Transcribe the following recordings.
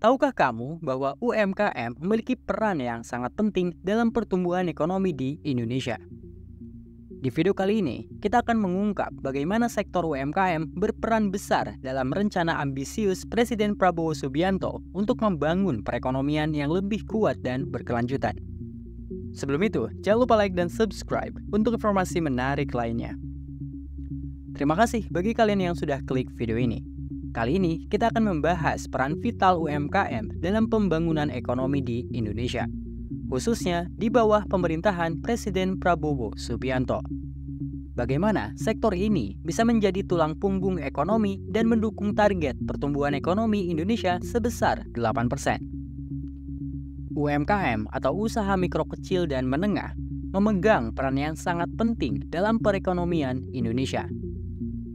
Tahukah kamu bahwa UMKM memiliki peran yang sangat penting dalam pertumbuhan ekonomi di Indonesia? Di video kali ini, kita akan mengungkap bagaimana sektor UMKM berperan besar dalam rencana ambisius Presiden Prabowo Subianto untuk membangun perekonomian yang lebih kuat dan berkelanjutan. Sebelum itu, jangan lupa like dan subscribe untuk informasi menarik lainnya. Terima kasih bagi kalian yang sudah klik video ini. Kali ini, kita akan membahas peran vital UMKM dalam pembangunan ekonomi di Indonesia, khususnya di bawah pemerintahan Presiden Prabowo Subianto. Bagaimana sektor ini bisa menjadi tulang punggung ekonomi dan mendukung target pertumbuhan ekonomi Indonesia sebesar 8%. UMKM atau usaha mikro kecil dan menengah memegang peran yang sangat penting dalam perekonomian Indonesia.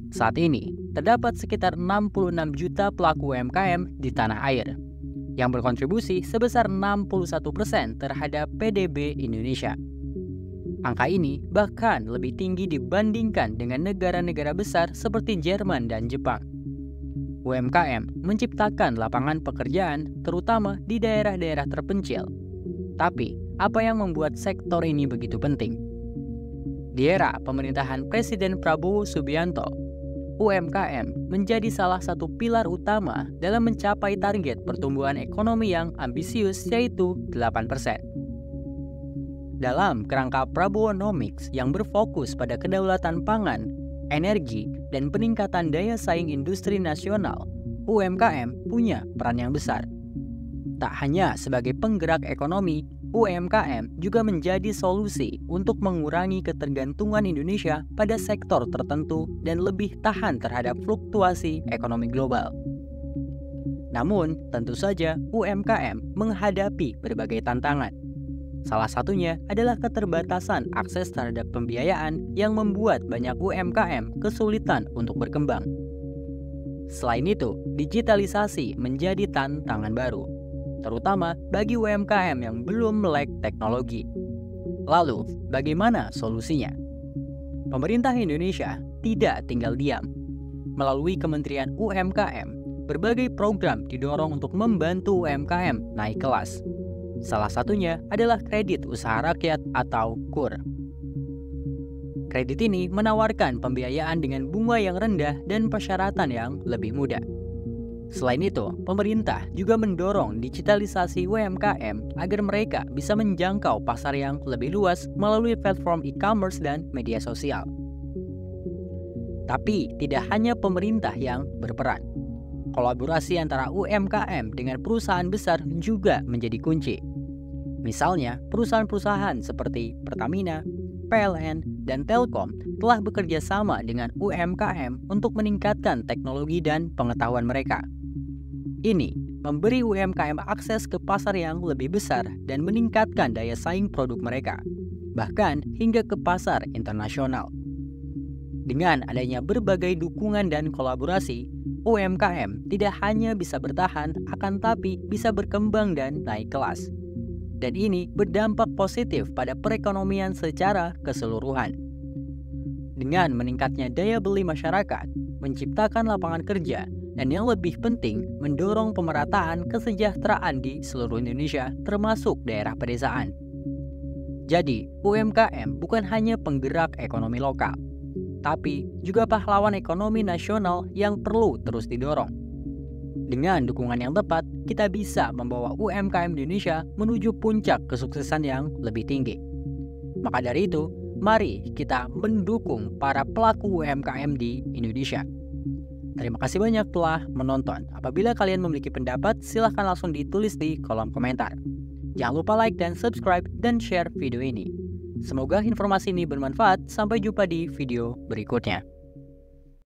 Saat ini, terdapat sekitar 66 juta pelaku UMKM di tanah air, yang berkontribusi sebesar 61% terhadap PDB Indonesia. Angka ini bahkan lebih tinggi dibandingkan dengan negara-negara besar seperti Jerman dan Jepang. UMKM menciptakan lapangan pekerjaan terutama di daerah-daerah terpencil. Tapi, apa yang membuat sektor ini begitu penting? Di era pemerintahan Presiden Prabowo Subianto, UMKM menjadi salah satu pilar utama dalam mencapai target pertumbuhan ekonomi yang ambisius yaitu 8%. Dalam kerangka Prabowonomics yang berfokus pada kedaulatan pangan, energi, dan peningkatan daya saing industri nasional, UMKM punya peran yang besar. Tak hanya sebagai penggerak ekonomi, UMKM juga menjadi solusi untuk mengurangi ketergantungan Indonesia pada sektor tertentu dan lebih tahan terhadap fluktuasi ekonomi global. Namun, tentu saja UMKM menghadapi berbagai tantangan. Salah satunya adalah keterbatasan akses terhadap pembiayaan yang membuat banyak UMKM kesulitan untuk berkembang. Selain itu, digitalisasi menjadi tantangan baru, terutama bagi UMKM yang belum melek teknologi. Lalu, bagaimana solusinya? Pemerintah Indonesia tidak tinggal diam. Melalui Kementerian UMKM, berbagai program didorong untuk membantu UMKM naik kelas. Salah satunya adalah Kredit Usaha Rakyat atau KUR. Kredit ini menawarkan pembiayaan dengan bunga yang rendah dan persyaratan yang lebih mudah. Selain itu, pemerintah juga mendorong digitalisasi UMKM agar mereka bisa menjangkau pasar yang lebih luas melalui platform e-commerce dan media sosial. Tapi, tidak hanya pemerintah yang berperan. Kolaborasi antara UMKM dengan perusahaan besar juga menjadi kunci. Misalnya, perusahaan-perusahaan seperti Pertamina, PLN, dan Telkom telah bekerja sama dengan UMKM untuk meningkatkan teknologi dan pengetahuan mereka. Ini memberi UMKM akses ke pasar yang lebih besar dan meningkatkan daya saing produk mereka, bahkan hingga ke pasar internasional. Dengan adanya berbagai dukungan dan kolaborasi, UMKM tidak hanya bisa bertahan, akan tapi bisa berkembang dan naik kelas. Dan ini berdampak positif pada perekonomian secara keseluruhan. Dengan meningkatnya daya beli masyarakat, menciptakan lapangan kerja, dan yang lebih penting, mendorong pemerataan kesejahteraan di seluruh Indonesia, termasuk daerah pedesaan. Jadi, UMKM bukan hanya penggerak ekonomi lokal, tapi juga pahlawan ekonomi nasional yang perlu terus didorong. Dengan dukungan yang tepat, kita bisa membawa UMKM Indonesia menuju puncak kesuksesan yang lebih tinggi. Maka dari itu, mari kita mendukung para pelaku UMKM di Indonesia. Terima kasih banyak telah menonton. Apabila kalian memiliki pendapat, silahkan langsung ditulis di kolom komentar. Jangan lupa like dan subscribe dan share video ini. Semoga informasi ini bermanfaat. Sampai jumpa di video berikutnya.